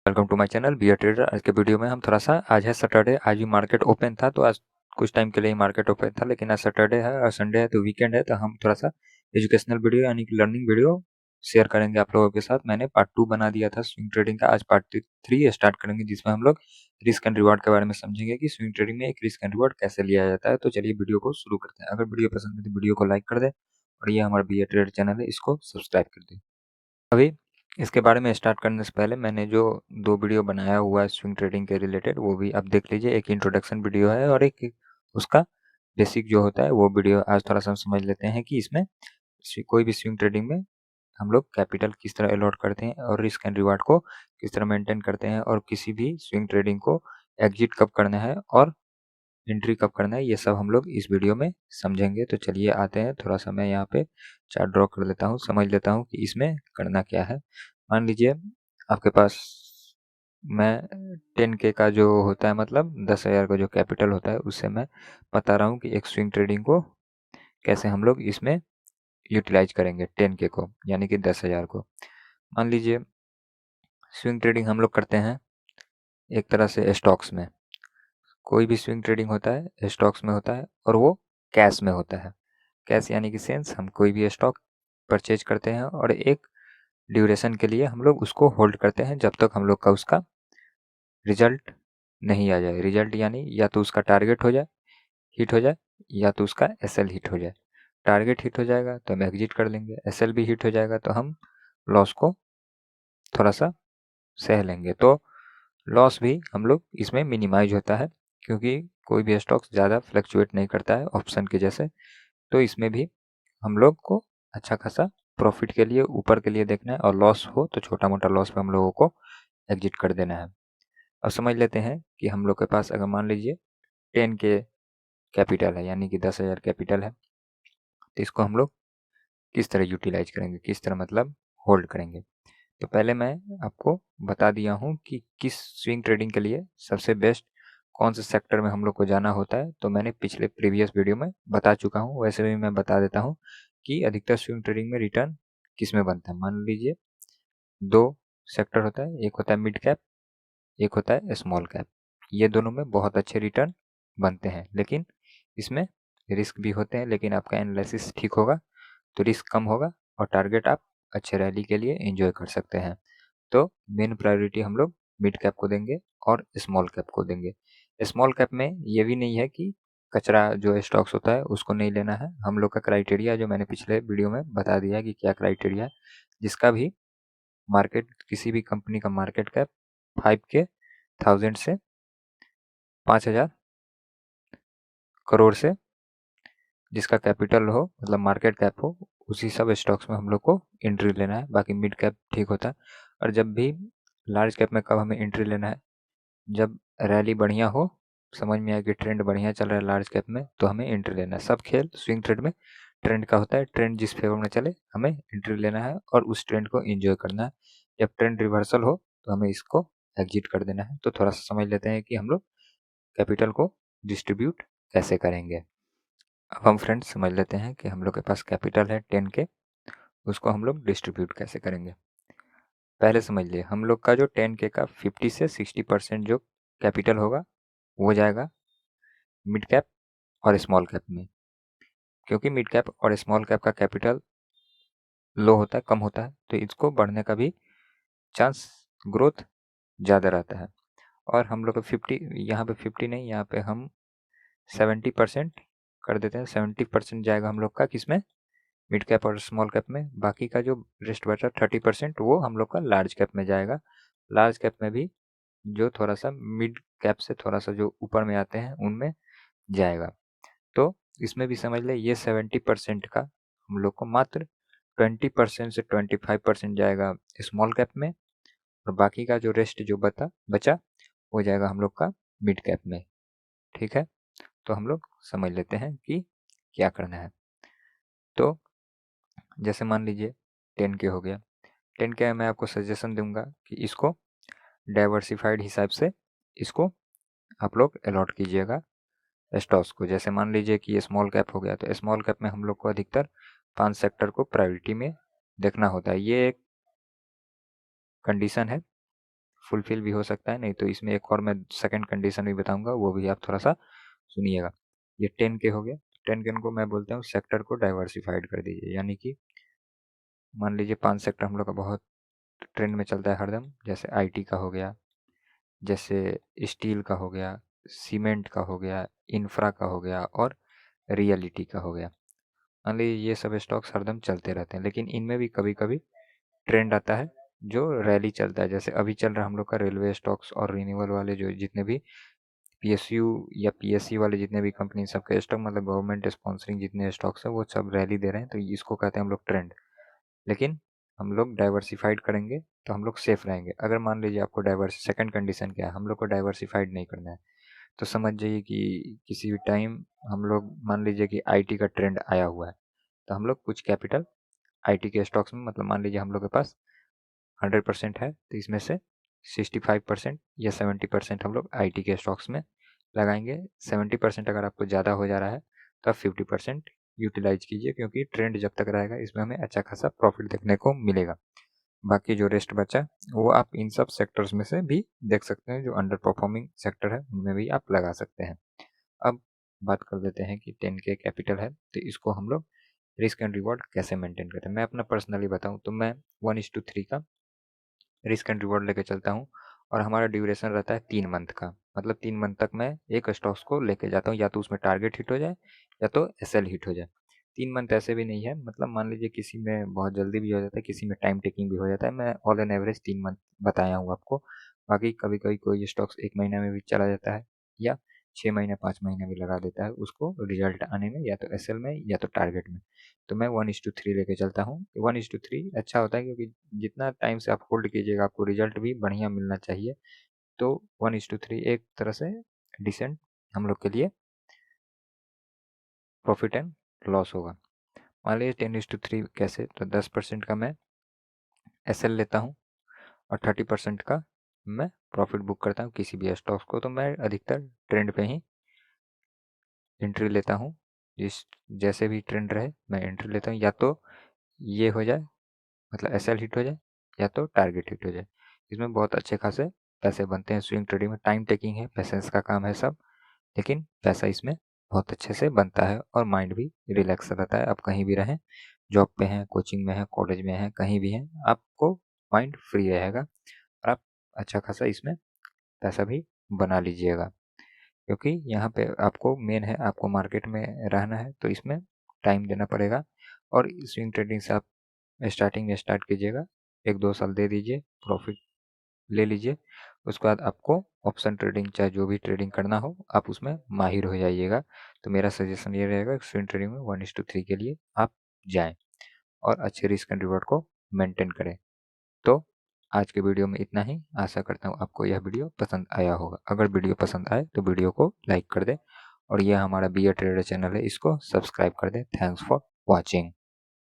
Welcome to my channel be a trader. आज के video में हम थोड़ा सा, आज है सैटरडे, आज भी मार्केट ओपन था तो आज कुछ टाइम के लिए ही मार्केट ओपन था, लेकिन आज सैटरडे है और संडे है तो वीकेंड है, तो हम थोड़ा सा एजुकेशनल वीडियो यानी कि लर्निंग वीडियो शेयर करेंगे आप लोगों के साथ। मैंने पार्ट 2 बना दिया था स्विंग ट्रेडिंग का, आज पार्ट 3 स्टार्ट करेंगे जिसमें हम लोग रिस्क एंड रिवार्ड के बारे में समझेंगे कि स्विंग ट्रेडिंग में एक रिस्क एंड रिवार्ड कैसे लिया जाता है। तो चलिए वीडियो को शुरू करते हैं। अगर वीडियो पसंद है तो वीडियो को लाइक कर दें और ये हमारा बी ए ट्रेडर चैनल है, इसको सब्सक्राइब कर दें। अभी इसके बारे में स्टार्ट करने से पहले मैंने जो 2 वीडियो बनाया हुआ है स्विंग ट्रेडिंग के रिलेटेड, वो भी आप देख लीजिए। एक इंट्रोडक्शन वीडियो है और एक उसका बेसिक जो होता है वो वीडियो। आज थोड़ा सा हम समझ लेते हैं कि इसमें कोई भी स्विंग ट्रेडिंग में हम लोग कैपिटल किस तरह अलॉट करते हैं और रिस्क एंड रिवार्ड को किस तरह मेंटेन करते हैं, और किसी भी स्विंग ट्रेडिंग को एग्जिट कब करना है और एंट्री कब करना है, ये सब हम लोग इस वीडियो में समझेंगे। तो चलिए आते हैं, थोड़ा सा मैं यहाँ पे चार्ट ड्रॉ कर लेता हूँ, समझ लेता हूँ कि इसमें करना क्या है। मान लीजिए आपके पास, मैं 10K का जो होता है, मतलब 10,000 का जो कैपिटल होता है, उससे मैं बता रहा हूँ कि एक स्विंग ट्रेडिंग को कैसे हम लोग इसमें यूटिलाइज करेंगे 10K को, यानी कि 10,000 को। मान लीजिए स्विंग ट्रेडिंग हम लोग करते हैं एक तरह से स्टॉक्स में। कोई भी स्विंग ट्रेडिंग होता है स्टॉक्स में होता है और वो कैश में होता है। कैश यानी कि सेंस, हम कोई भी स्टॉक परचेज करते हैं और एक ड्यूरेशन के लिए हम लोग उसको होल्ड करते हैं जब तक हम लोग का उसका रिजल्ट नहीं आ जाए। रिजल्ट यानी या तो उसका टारगेट हो जाए, हिट हो जाए, या तो उसका एसएल हिट हो जाए। टारगेट हिट हो जाएगा तो हम एग्जिट कर लेंगे, एसएल भी हिट हो जाएगा तो हम लॉस को थोड़ा सा सह लेंगे। तो लॉस भी हम लोग इसमें मिनिमाइज होता है, क्योंकि कोई भी स्टॉक्स ज़्यादा फ्लक्चुएट नहीं करता है ऑप्शन के जैसे। तो इसमें भी हम लोग को अच्छा खासा प्रॉफिट के लिए, ऊपर के लिए देखना है, और लॉस हो तो छोटा मोटा लॉस पे हम लोगों को एग्जिट कर देना है। अब समझ लेते हैं कि हम लोग के पास अगर मान लीजिए 10K कैपिटल है, यानी कि 10,000 कैपिटल है, तो इसको हम लोग किस तरह यूटिलाइज करेंगे, किस तरह मतलब होल्ड करेंगे। तो पहले मैं आपको बता दिया हूँ कि किस स्विंग ट्रेडिंग के लिए सबसे बेस्ट कौन से सेक्टर में हम लोग को जाना होता है, तो मैंने पिछले प्रीवियस वीडियो में बता चुका हूँ। वैसे भी मैं बता देता हूँ कि अधिकतर स्विंग ट्रेडिंग में रिटर्न किस में बनता है। मान लीजिए 2 सेक्टर होता है, एक होता है मिड कैप, एक होता है स्मॉल कैप। ये दोनों में बहुत अच्छे रिटर्न बनते हैं, लेकिन इसमें रिस्क भी होते हैं। लेकिन आपका एनालिसिस ठीक होगा तो रिस्क कम होगा और टारगेट आप अच्छे रैली के लिए एंजॉय कर सकते हैं। तो मेन प्रायोरिटी हम लोग मिड कैप को देंगे और स्मॉल कैप को देंगे। स्मॉल कैप में ये भी नहीं है कि कचरा जो स्टॉक्स होता है उसको नहीं लेना है। हम लोग का क्राइटेरिया जो मैंने पिछले वीडियो में बता दिया है कि क्या क्राइटेरिया है, जिसका भी मार्केट, किसी भी कंपनी का मार्केट कैप 5,000 से 5,000 करोड़ से जिसका कैपिटल हो, मतलब मार्केट कैप हो, उसी सब स्टॉक्स में हम लोग को एंट्री लेना है। बाकी मिड कैप ठीक होता है। और जब भी लार्ज कैप में कब हमें एंट्री लेना है, जब रैली बढ़िया हो, समझ में आए कि ट्रेंड बढ़िया चल रहा है लार्ज कैप में, तो हमें एंट्री लेना है। सब खेल स्विंग ट्रेड में ट्रेंड का होता है। ट्रेंड जिस फेवर में चले हमें एंट्री लेना है और उस ट्रेंड को एंजॉय करना है। जब ट्रेंड रिवर्सल हो तो हमें इसको एग्जिट कर देना है। तो थोड़ा सा समझ लेते हैं कि हम लोग कैपिटल को डिस्ट्रीब्यूट कैसे करेंगे। अब हम फ्रेंड्स समझ लेते हैं कि हम लोग के पास कैपिटल है 10K, उसको हम लोग डिस्ट्रीब्यूट कैसे करेंगे। पहले समझ लिए, हम लोग का जो 10K का 50 से 60% जो कैपिटल होगा वो जाएगा मिड कैप और स्मॉल कैप में, क्योंकि मिड कैप और स्मॉल कैप का कैपिटल लो होता है, कम होता है, तो इसको बढ़ने का भी चांस, ग्रोथ ज़्यादा रहता है। और हम लोग का 50, यहाँ पे 50 नहीं, यहाँ पे हम 70% कर देते हैं। 70% जाएगा हम लोग का किसमें, मिड कैप और स्मॉल कैप में। बाकी का जो रेस्ट बचा 30% वो हम लोग का लार्ज कैप में जाएगा। लार्ज कैप में भी जो थोड़ा सा मिड कैप से थोड़ा सा जो ऊपर में आते हैं उनमें जाएगा। तो इसमें भी समझ ले, ये 70% का हम लोग को मात्र 20% से 25% जाएगा स्मॉल कैप में, और बाकी का जो रेस्ट जो बचा वो जाएगा हम लोग का मिड कैप में। ठीक है, तो हम लोग समझ लेते हैं कि क्या करना है। तो जैसे मान लीजिए 10K हो गया। 10K मैं आपको सजेशन दूंगा कि इसको डाइवर्सिफाइड हिसाब से इसको आप लोग अलॉट कीजिएगा स्टॉक्स को। जैसे मान लीजिए कि ये स्मॉल कैप हो गया, तो स्मॉल कैप में हम लोग को अधिकतर 5 सेक्टर को प्रायोरिटी में देखना होता है। ये एक कंडीशन है फुलफिल भी हो सकता है, नहीं तो इसमें एक और मैं सेकंड कंडीशन भी बताऊंगा, वो भी आप थोड़ा सा सुनिएगा। ये 10K हो गया। 10K को मैं बोलता हूँ सेक्टर को डाइवर्सिफाइड कर दीजिए, यानी कि मान लीजिए 5 सेक्टर हम लोग का बहुत ट्रेंड में चलता है हरदम, जैसे आईटी का हो गया, जैसे स्टील का हो गया, सीमेंट का हो गया, इंफ्रा का हो गया और रियलिटी का हो गया। मान लीजिए ये सब स्टॉक्स हरदम चलते रहते हैं, लेकिन इनमें भी कभी कभी ट्रेंड आता है जो रैली चलता है। जैसे अभी चल रहा हम लोग का रेलवे स्टॉक्स और रिन्यूएबल वाले जो जितने भी पीएसयू या पीएससी वाले जितने भी कंपनी सबके स्टॉक, मतलब गवर्नमेंट स्पॉन्सरिंग जितने स्टॉक्स है वो सब रैली दे रहे हैं, तो इसको कहते हैं हम लोग ट्रेंड। लेकिन हम लोग डाइवर्सिफाइड करेंगे तो हम लोग सेफ रहेंगे। अगर मान लीजिए आपको सेकंड कंडीशन क्या है, हम लोग को डाइवर्सिफाइड नहीं करना है, तो समझ जाइए कि किसी भी टाइम हम लोग मान लीजिए कि आईटी का ट्रेंड आया हुआ है, तो हम लोग कुछ कैपिटल आईटी के स्टॉक्स में, मतलब मान लीजिए हम लोग के पास 100% है, तो इसमें से 65% या 70% हम लोग आईटी के स्टॉक्स में लगाएंगे। 70% अगर आपको ज़्यादा हो जा रहा है तो आप 50% यूटिलाइज कीजिए, क्योंकि ट्रेंड जब तक रहेगा इसमें हमें अच्छा खासा प्रॉफिट देखने को मिलेगा। बाकी जो रेस्ट बचा वो आप इन सब सेक्टर्स में से भी देख सकते हैं, जो अंडर परफॉर्मिंग सेक्टर है उनमें भी आप लगा सकते हैं। अब बात कर लेते हैं कि 10K कैपिटल है तो इसको हम लोग रिस्क एंड रिवॉर्ड कैसे मेंटेन करते हैं। मैं अपना पर्सनली बताऊं तो मैं 1:3 का रिस्क एंड रिवॉर्ड लेके चलता हूँ, और हमारा ड्यूरेशन रहता है 3 मंथ का। मतलब 3 मंथ तक मैं एक स्टॉक्स को लेके जाता हूँ, या तो उसमें टारगेट हिट हो जाए या तो एसएल हिट हो जाए। 3 मंथ ऐसे भी नहीं है, मतलब मान लीजिए किसी में बहुत जल्दी भी हो जाता है, किसी में टाइम टेकिंग भी हो जाता है। मैं ऑल एन एवरेज 3 मंथ बताया हूँ आपको। बाकी कभी कभी कोई स्टॉक्स 1 महीने में भी चला जाता है, या 6 महीने 5 महीने भी लगा देता है उसको रिजल्ट आने में, या तो एसएल में या तो टारगेट में। तो मैं 1:3 लेके चलता हूँ। 1:3 अच्छा होता है, क्योंकि जितना टाइम से आप होल्ड कीजिएगा आपको रिजल्ट भी बढ़िया मिलना चाहिए। तो 1:3 एक तरह से डिसेंट हम लोग के लिए प्रॉफिट एंड लॉस होगा। मान लीजिए 10:3 कैसे, तो 10% का मैं एसएल लेता हूँ और 30% का मैं प्रॉफिट बुक करता हूँ किसी भी स्टॉक्स को। तो मैं अधिकतर ट्रेंड पे ही एंट्री लेता हूँ, जिस जैसे भी ट्रेंड रहे मैं एंट्री लेता हूँ, या तो ये हो जाए मतलब एसएल हिट हो जाए या तो टारगेट हिट हो जाए। इसमें बहुत अच्छे खासे पैसे बनते हैं। स्विंग ट्रेडिंग में टाइम टेकिंग है, पेशेंस का काम है सब, लेकिन पैसा इसमें बहुत अच्छे से बनता है और माइंड भी रिलैक्स रहता है। आप कहीं भी रहें, जॉब पे हैं, कोचिंग में हैं, कॉलेज में हैं, कहीं भी हैं, आपको माइंड फ्री रहेगा और आप अच्छा खासा इसमें पैसा भी बना लीजिएगा। क्योंकि यहाँ पे आपको मेन है, आपको मार्केट में रहना है, तो इसमें टाइम देना पड़ेगा। और स्विंग ट्रेडिंग से आप स्टार्टिंग में स्टार्ट कीजिएगा, 1-2 साल दे दीजिए, प्रॉफिट ले लीजिए। उसके बाद आपको ऑप्शन ट्रेडिंग, चाहे जो भी ट्रेडिंग करना हो, आप उसमें माहिर हो जाइएगा। तो मेरा सजेशन ये रहेगा स्विंग ट्रेडिंग में 1:3 के लिए आप जाएं और अच्छे रिस्क एंड रिवॉर्ड को मेंटेन करें। तो आज के वीडियो में इतना ही। आशा करता हूँ आपको यह वीडियो पसंद आया होगा। अगर वीडियो पसंद आए तो वीडियो को लाइक कर दें, और यह हमारा बी ए ट्रेडर चैनल है, इसको सब्सक्राइब कर दें। Thanks for watching.